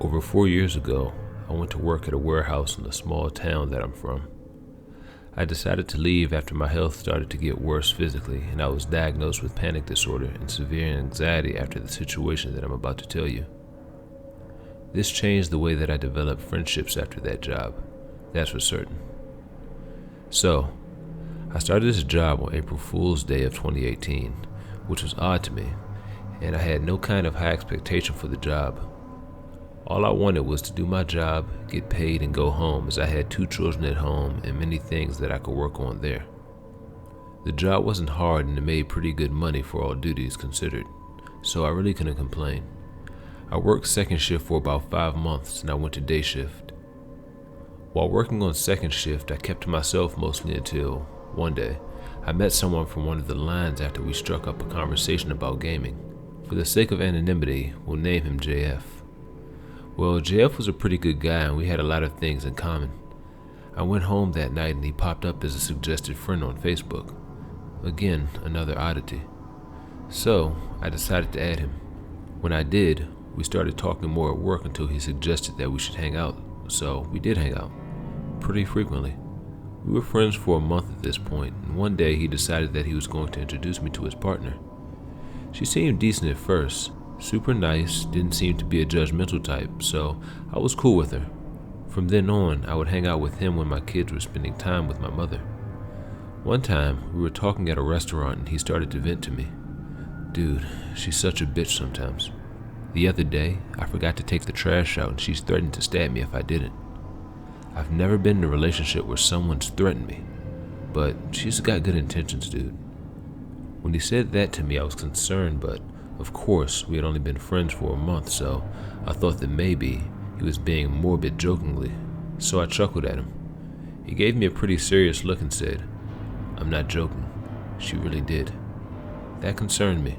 Over 4 years ago, I went to work at a warehouse in the small town that I'm from. I decided to leave after my health started to get worse physically, and I was diagnosed with panic disorder and severe anxiety after the situation that I'm about to tell you. This changed the way that I developed friendships after that job, that's for certain. So, I started this job on April Fool's Day of 2018, which was odd to me, and I had no kind of high expectation for the job. All I wanted was to do my job, get paid, and go home, as I had 2 children at home and many things that I could work on there. The job wasn't hard and it made pretty good money for all duties considered, so I really couldn't complain. I worked second shift for about 5 months and I went to day shift. While working on second shift, I kept to myself mostly until, one day, I met someone from one of the lines after we struck up a conversation about gaming. For the sake of anonymity, we'll name him JF. Well, JF was a pretty good guy and we had a lot of things in common. I went home that night and he popped up as a suggested friend on Facebook. Again, another oddity. So, I decided to add him. When I did, we started talking more at work until he suggested that we should hang out, so we did hang out. Pretty frequently. We were friends for a month at this point, and one day he decided that he was going to introduce me to his partner. She seemed decent at first. Super nice, didn't seem to be a judgmental type, so I was cool with her. From then on, I would hang out with him when my kids were spending time with my mother. One time, we were talking at a restaurant and he started to vent to me. Dude, she's such a bitch sometimes. The other day, I forgot to take the trash out and she's threatened to stab me if I didn't. I've never been in a relationship where someone's threatened me, but she's got good intentions, dude. When he said that to me, I was concerned, but of course, we had only been friends for a month, so I thought that maybe he was being morbid jokingly, so I chuckled at him. He gave me a pretty serious look and said, "I'm not joking, she really did." That concerned me.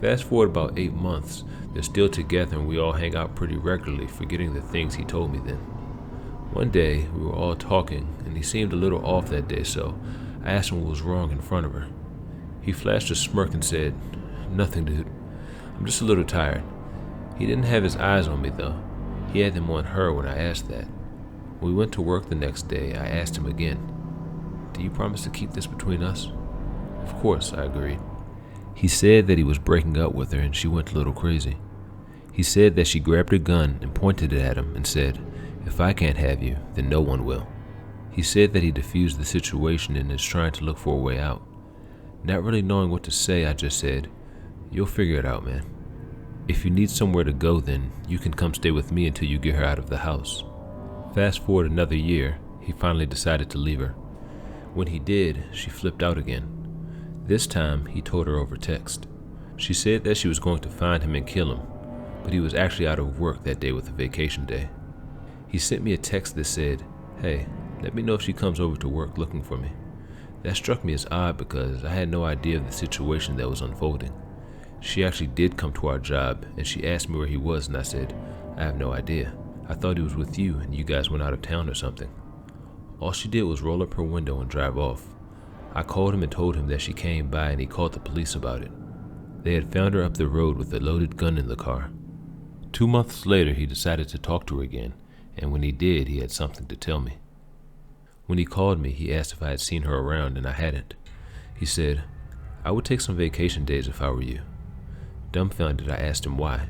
Fast forward about 8 months, they're still together and we all hang out pretty regularly, forgetting the things he told me then. One day, we were all talking and he seemed a little off that day, so I asked him what was wrong in front of her. He flashed a smirk and said, "Nothing, dude. I'm just a little tired." He didn't have his eyes on me though. He had them on her when I asked that. When we went to work the next day, I asked him again, "Do you promise to keep this between us?" Of course, I agreed. He said that he was breaking up with her and she went a little crazy. He said that she grabbed her gun and pointed it at him and said, "If I can't have you, then no one will." He said that he diffused the situation and is trying to look for a way out. Not really knowing what to say, I just said, "You'll figure it out, man. If you need somewhere to go, then you can come stay with me until you get her out of the house." Fast forward another year, he finally decided to leave her. When he did, she flipped out again. This time, he told her over text. She said that she was going to find him and kill him, but he was actually out of work that day with a vacation day. He sent me a text that said, "Hey, let me know if she comes over to work looking for me." That struck me as odd because I had no idea of the situation that was unfolding. She actually did come to our job and she asked me where he was and I said, "I have no idea. I thought he was with you and you guys went out of town or something." All she did was roll up her window and drive off. I called him and told him that she came by and he called the police about it. They had found her up the road with a loaded gun in the car. 2 months later, he decided to talk to her again, and when he did, he had something to tell me. When he called me, he asked if I had seen her around and I hadn't. He said, "I would take some vacation days if I were you." Dumbfounded, I asked him why.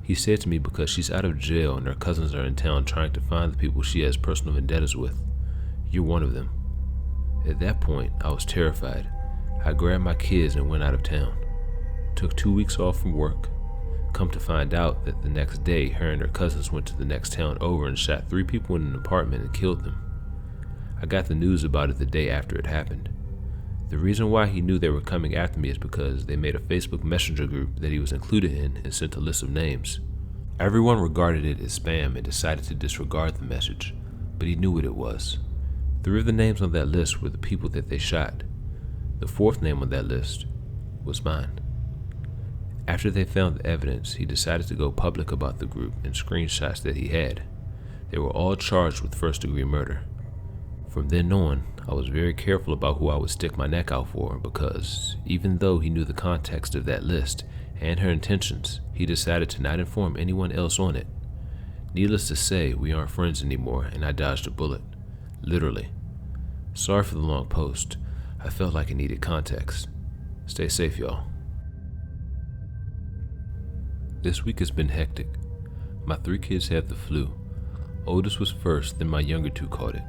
He said to me because she's out of jail and her cousins are in town trying to find the people she has personal vendettas with. You're one of them. At that point, I was terrified. I grabbed my kids and went out of town. Took 2 weeks off from work. Come to find out that the next day, her and her cousins went to the next town over and shot 3 people in an apartment and killed them. I got the news about it the day after it happened. The reason why he knew they were coming after me is because they made a Facebook Messenger group that he was included in and sent a list of names. Everyone regarded it as spam and decided to disregard the message, but he knew what it was. 3 of the names on that list were the people that they shot. The 4th name on that list was mine. After they found the evidence, he decided to go public about the group and screenshots that he had. They were all charged with first-degree murder. From then on, I was very careful about who I would stick my neck out for because even though he knew the context of that list and her intentions, he decided to not inform anyone else on it. Needless to say, we aren't friends anymore, and I dodged a bullet. Literally. Sorry for the long post. I felt like it needed context. Stay safe, y'all. This week has been hectic. My 3 kids have the flu. Oldest was first, then my younger 2 caught it.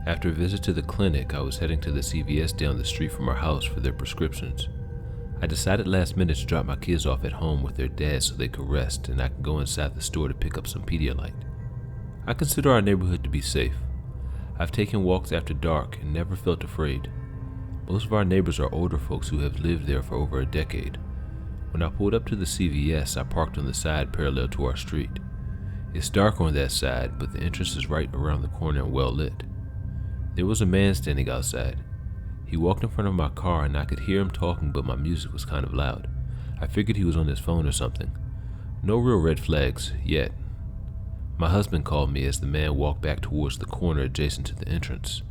After a visit to the clinic, I was heading to the CVS down the street from our house for their prescriptions. I decided last minute to drop my kids off at home with their dad so they could rest and I could go inside the store to pick up some Pedialyte. I consider our neighborhood to be safe. I've taken walks after dark and never felt afraid. Most of our neighbors are older folks who have lived there for over a decade. When I pulled up to the CVS, I parked on the side parallel to our street. It's dark on that side, but the entrance is right around the corner and well lit. There was a man standing outside. He walked in front of my car and I could hear him talking, but my music was kind of loud. I figured he was on his phone or something. No real red flags, yet. My husband called me as the man walked back towards the corner adjacent to the entrance.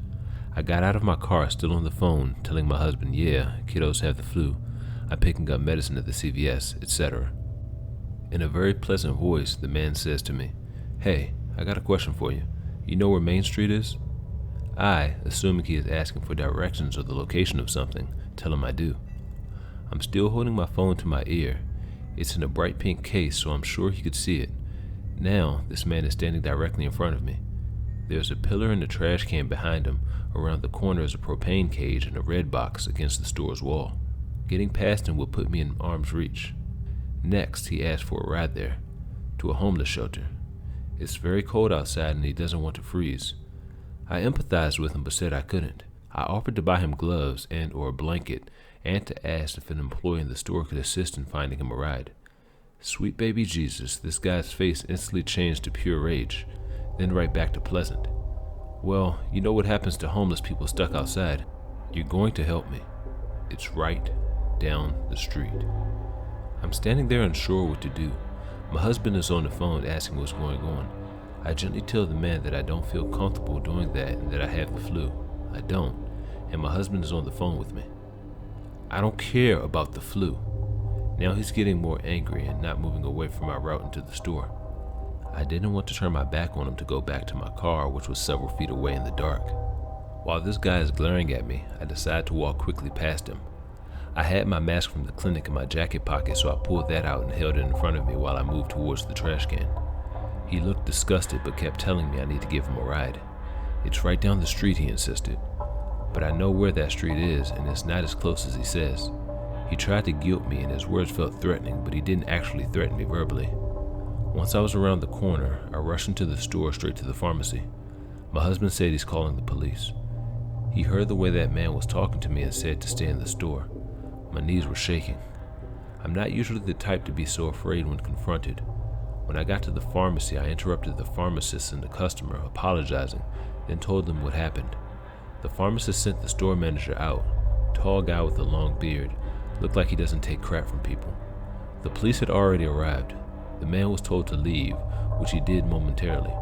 I got out of my car still on the phone, telling my husband, yeah, kiddos have the flu. I'm picking up medicine at the CVS, etc. In a very pleasant voice, the man says to me, "Hey, I got a question for you. You know where Main Street is?" I, assuming he is asking for directions or the location of something, tell him I do. I'm still holding my phone to my ear. It's in a bright pink case, so I'm sure he could see it. Now, this man is standing directly in front of me. There's a pillar and a trash can behind him. Around the corner is a propane cage and a red box against the store's wall. Getting past him will put me in arm's reach. Next, he asked for a ride there, to a homeless shelter. It's very cold outside and he doesn't want to freeze. I empathized with him but said I couldn't. I offered to buy him gloves and or a blanket and to ask if an employee in the store could assist in finding him a ride. Sweet baby Jesus, this guy's face instantly changed to pure rage, then right back to pleasant. Well, you know what happens to homeless people stuck outside. You're going to help me. It's right down the street. I'm standing there unsure what to do. My husband is on the phone asking what's going on. I gently tell the man that I don't feel comfortable doing that and that I have the flu. I don't, and my husband is on the phone with me. I don't care about the flu. Now he's getting more angry and not moving away from my route into the store. I didn't want to turn my back on him to go back to my car, which was several feet away in the dark. While this guy is glaring at me, I decide to walk quickly past him. I had my mask from the clinic in my jacket pocket, so I pulled that out and held it in front of me while I moved towards the trash can. He looked disgusted but kept telling me I need to give him a ride. It's right down the street, he insisted. But I know where that street is, and it's not as close as he says. He tried to guilt me and his words felt threatening, but he didn't actually threaten me verbally. Once I was around the corner, I rushed into the store straight to the pharmacy. My husband said he's calling the police. He heard the way that man was talking to me and said to stay in the store. My knees were shaking. I'm not usually the type to be so afraid when confronted. When I got to the pharmacy, I interrupted the pharmacist and the customer, apologizing, then told them what happened. The pharmacist sent the store manager out, tall guy with a long beard, looked like he doesn't take crap from people. The police had already arrived. The man was told to leave, which he did momentarily.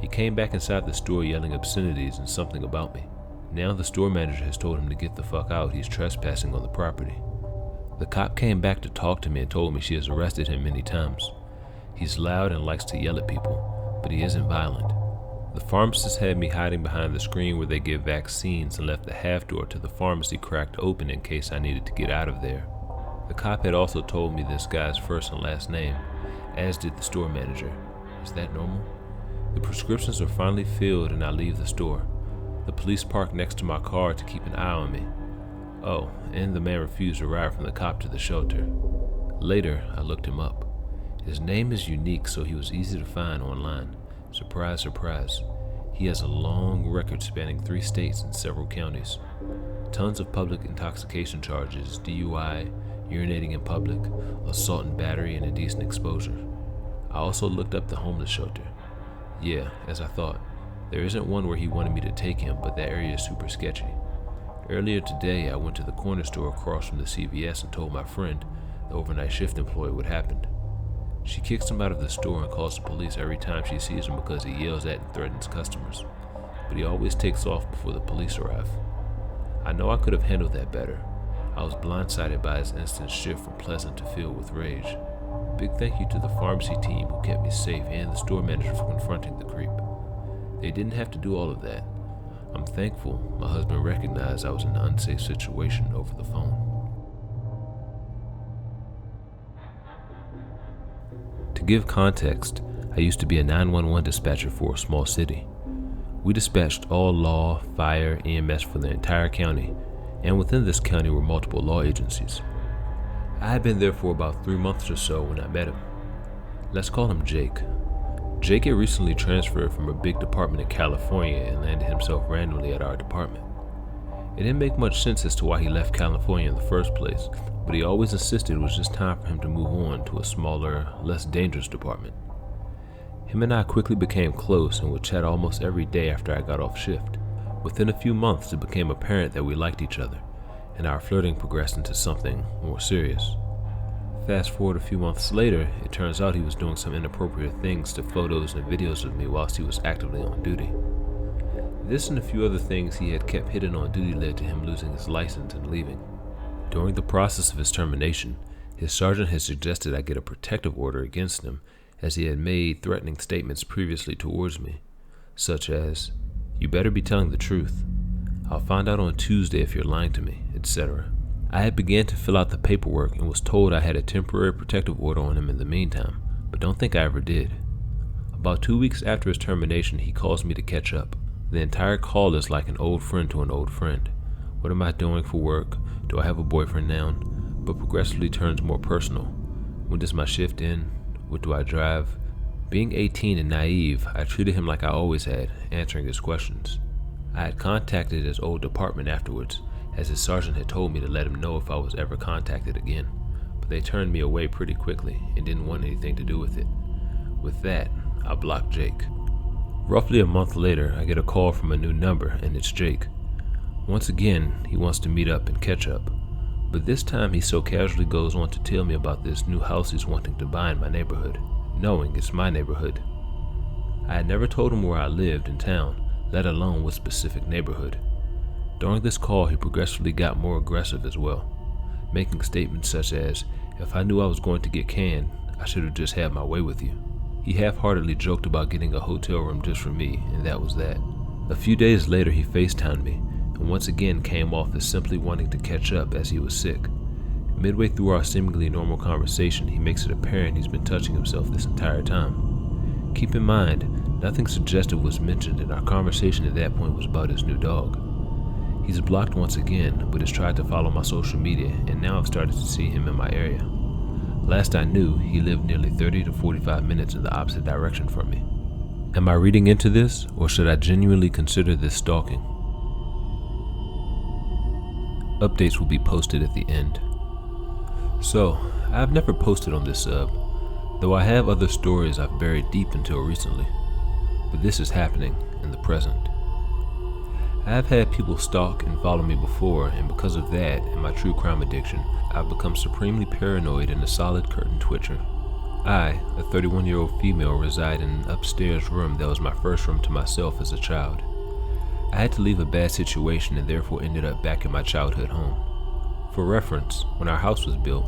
He came back inside the store yelling obscenities and something about me. Now the store manager has told him to get the fuck out, he's trespassing on the property. The cop came back to talk to me and told me she has arrested him many times. He's loud and likes to yell at people, but he isn't violent. The pharmacist had me hiding behind the screen where they give vaccines and left the half door to the pharmacy cracked open in case I needed to get out of there. The cop had also told me this guy's first and last name, as did the store manager. Is that normal? The prescriptions are finally filled and I leave the store. The police park next to my car to keep an eye on me. Oh, and the man refused a ride from the cop to the shelter. Later, I looked him up. His name is unique, so he was easy to find online. Surprise, surprise. He has a long record spanning 3 states and several counties. Tons of public intoxication charges, DUI, urinating in public, assault and battery, and indecent exposure. I also looked up the homeless shelter. Yeah, as I thought. There isn't one where he wanted me to take him, but that area is super sketchy. Earlier today, I went to the corner store across from the CVS and told my friend, the overnight shift employee, what happened. She kicks him out of the store and calls the police every time she sees him because he yells at and threatens customers. But he always takes off before the police arrive. I know I could have handled that better. I was blindsided by his instant shift from pleasant to filled with rage. Big thank you to the pharmacy team who kept me safe and the store manager for confronting the creep. They didn't have to do all of that. I'm thankful my husband recognized I was in an unsafe situation over the phone. To give context, I used to be a 911 dispatcher for a small city. We dispatched all law, fire, EMS for the entire county, and within this county were multiple law agencies. I had been there for about 3 months or so when I met him. Let's call him Jake. Jake had recently transferred from a big department in California and landed himself randomly at our department. It didn't make much sense as to why he left California in the first place, but he always insisted it was just time for him to move on to a smaller, less dangerous department. Him and I quickly became close and would chat almost every day after I got off shift. Within a few months, it became apparent that we liked each other, and our flirting progressed into something more serious. Fast forward a few months later, it turns out he was doing some inappropriate things to photos and videos of me whilst he was actively on duty. This and a few other things he had kept hidden on duty led to him losing his license and leaving. During the process of his termination, his sergeant had suggested I get a protective order against him as he had made threatening statements previously towards me, such as, "You better be telling the truth. I'll find out on Tuesday if you're lying to me," etc. I had began to fill out the paperwork and was told I had a temporary protective order on him in the meantime, but don't think I ever did. About 2 weeks after his termination, he calls me to catch up. The entire call is like an old friend to an old friend. What am I doing for work? Do I have a boyfriend now? But progressively turns more personal. When does my shift end? What do I drive? Being 18 and naive, I treated him like I always had, answering his questions. I had contacted his old department afterwards, as his sergeant had told me to let him know if I was ever contacted again, but they turned me away pretty quickly and didn't want anything to do with it. With that, I blocked Jake. Roughly a month later, I get a call from a new number, and it's Jake. Once again, he wants to meet up and catch up, but this time he so casually goes on to tell me about this new house he's wanting to buy in my neighborhood, knowing it's my neighborhood. I had never told him where I lived in town, let alone what specific neighborhood. During this call, he progressively got more aggressive as well, making statements such as, "If I knew I was going to get canned, I should have just had my way with you." He half-heartedly joked about getting a hotel room just for me, and that was that. A few days later, he FaceTimed me, and once again came off as simply wanting to catch up as he was sick. Midway through our seemingly normal conversation, he makes it apparent he's been touching himself this entire time. Keep in mind, nothing suggestive was mentioned, and our conversation at that point was about his new dog. He's blocked once again, but has tried to follow my social media, and now I've started to see him in my area. Last I knew, he lived nearly 30 to 45 minutes in the opposite direction from me. Am I reading into this, or should I genuinely consider this stalking? Updates will be posted at the end. So, I've never posted on this sub, though I have other stories I've buried deep until recently, but this is happening in the present. I have had people stalk and follow me before, and because of that and my true crime addiction, I've become supremely paranoid and a solid curtain twitcher. I, a 31-year-old female, reside in an upstairs room that was my first room to myself as a child. I had to leave a bad situation and therefore ended up back in my childhood home. For reference, when our house was built,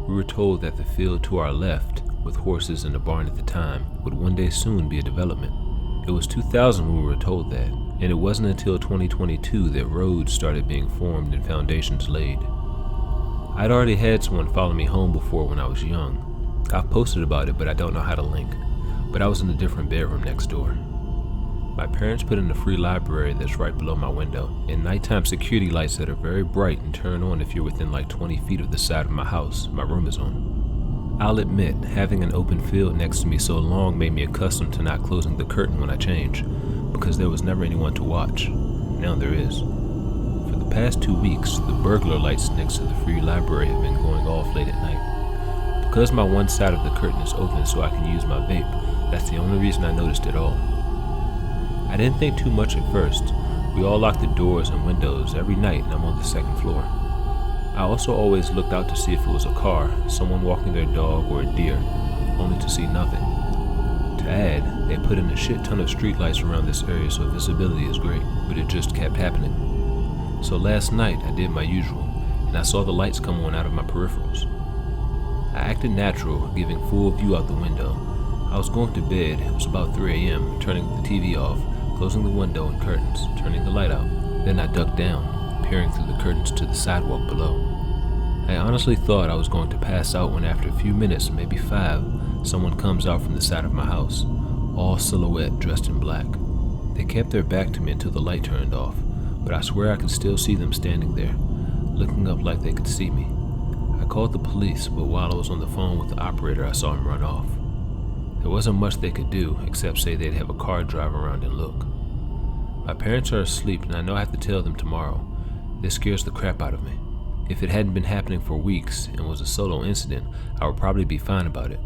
we were told that the field to our left, with horses and a barn at the time, would one day soon be a development. It was 2000 when we were told that, and it wasn't until 2022 that roads started being formed and foundations laid. I'd already had someone follow me home before when I was young. I've posted about it, but I don't know how to link. But I was in a different bedroom next door. My parents put in a free library that's right below my window, and nighttime security lights that are very bright and turn on if you're within like 20 feet of the side of my house my room is on. I'll admit, having an open field next to me so long made me accustomed to not closing the curtain when I change, because there was never anyone to watch. Now there is. For the past 2 weeks, the burglar lights next to the free library have been going off late at night. Because my one side of the curtain is open so I can use my vape, that's the only reason I noticed it all. I didn't think too much at first. We all lock the doors and windows every night, and I'm on the second floor. I also always looked out to see if it was a car, someone walking their dog, or a deer, only to see nothing. To add, they put in a shit ton of streetlights around this area so visibility is great, but it just kept happening. So last night I did my usual, and I saw the lights come on out of my peripherals. I acted natural, giving full view out the window. I was going to bed. It was about 3 a.m., turning the TV off, closing the window and curtains, turning the light out. Then I ducked down, peering through the curtains to the sidewalk below. I honestly thought I was going to pass out when after a few minutes, maybe 5, someone comes out from the side of my house, all silhouette dressed in black. They kept their back to me until the light turned off, but I swear I could still see them standing there, looking up like they could see me. I called the police, but while I was on the phone with the operator, I saw him run off. There wasn't much they could do except say they'd have a car drive around and look. My parents are asleep and I know I have to tell them tomorrow. This scares the crap out of me. If it hadn't been happening for weeks and was a solo incident, I would probably be fine about it.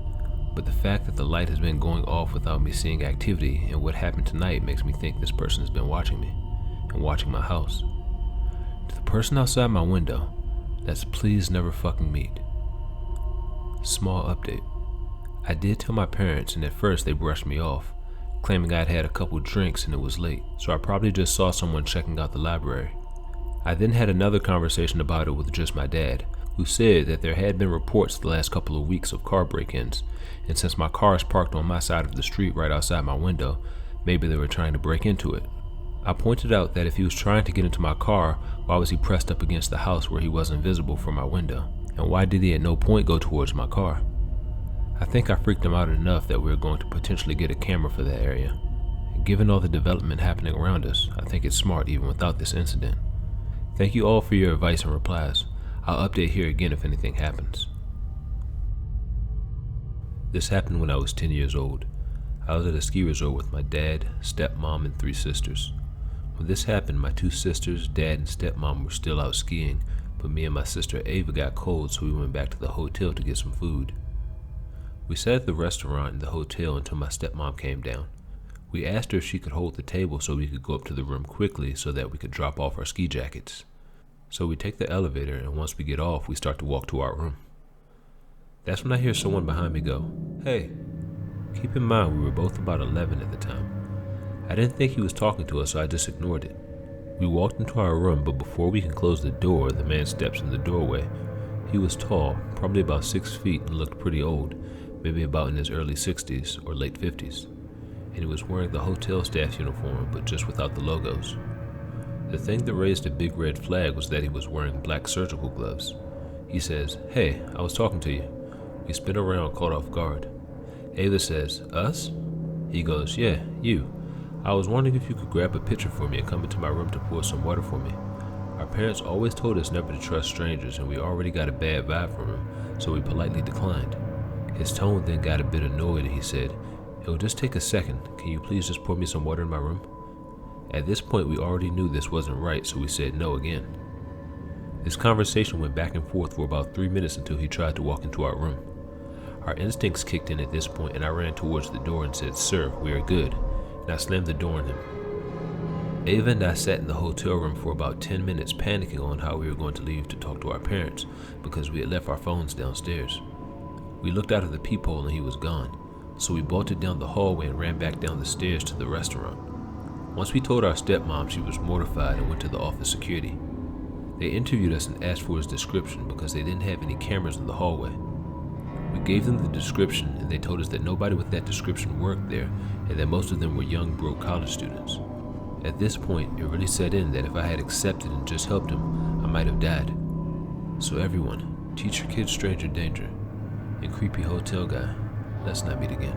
But the fact that the light has been going off without me seeing activity and what happened tonight makes me think this person has been watching me and watching my house. To the person outside my window, that's please never fucking meet. Small update. I did tell my parents and at first they brushed me off, claiming I'd had a couple drinks and it was late, so I probably just saw someone checking out the library. I then had another conversation about it with just my dad, who said that there had been reports the last couple of weeks of car break-ins, and since my car is parked on my side of the street right outside my window, maybe they were trying to break into it. I pointed out that if he was trying to get into my car, why was he pressed up against the house where he wasn't visible from my window? And why did he at no point go towards my car? I think I freaked him out enough that we were going to potentially get a camera for that area. And given all the development happening around us, I think it's smart even without this incident. Thank you all for your advice and replies. I'll update here again if anything happens. This happened when I was 10 years old. I was at a ski resort with my dad, stepmom, and 3 sisters. When this happened, my 2 sisters, dad, and stepmom were still out skiing, but me and my sister Ava got cold, so we went back to the hotel to get some food. We sat at the restaurant in the hotel until my stepmom came down. We asked her if she could hold the table so we could go up to the room quickly so that we could drop off our ski jackets. So we take the elevator, and once we get off, we start to walk to our room. That's when I hear someone behind me go, "Hey." Keep in mind we were both about 11 at the time. I didn't think he was talking to us, so I just ignored it. We walked into our room, but before we can close the door, the man steps in the doorway. He was tall, probably about 6 feet, and looked pretty old, maybe about in his early 60s or late 50s. And he was wearing the hotel staff uniform, but just without the logos. The thing that raised a big red flag was that he was wearing black surgical gloves. He says, "Hey, I was talking to you." We spin around, caught off guard. Ava says, "Us?" He goes, "Yeah, you. I was wondering if you could grab a picture for me and come into my room to pour some water for me." Our parents always told us never to trust strangers, and we already got a bad vibe from him, so we politely declined. His tone then got a bit annoyed and he said, "It'll just take a second. Can you please just pour me some water in my room?" At this point, we already knew this wasn't right, so we said no again. This conversation went back and forth for about 3 minutes until he tried to walk into our room. Our instincts kicked in at this point, and I ran towards the door and said, "Sir, we are good," and I slammed the door on him. Ava and I sat in the hotel room for about 10 minutes panicking on how we were going to leave to talk to our parents because we had left our phones downstairs. We looked out of the peephole and he was gone, so we bolted down the hallway and ran back down the stairs to the restaurant. Once we told our stepmom, she was mortified and went to the office security. They interviewed us and asked for his description because they didn't have any cameras in the hallway. We gave them the description and they told us that nobody with that description worked there and that most of them were young, broke college students. At this point, it really set in that if I had accepted and just helped him, I might have died. So everyone, teach your kids stranger danger. And creepy hotel guy, let's not meet again.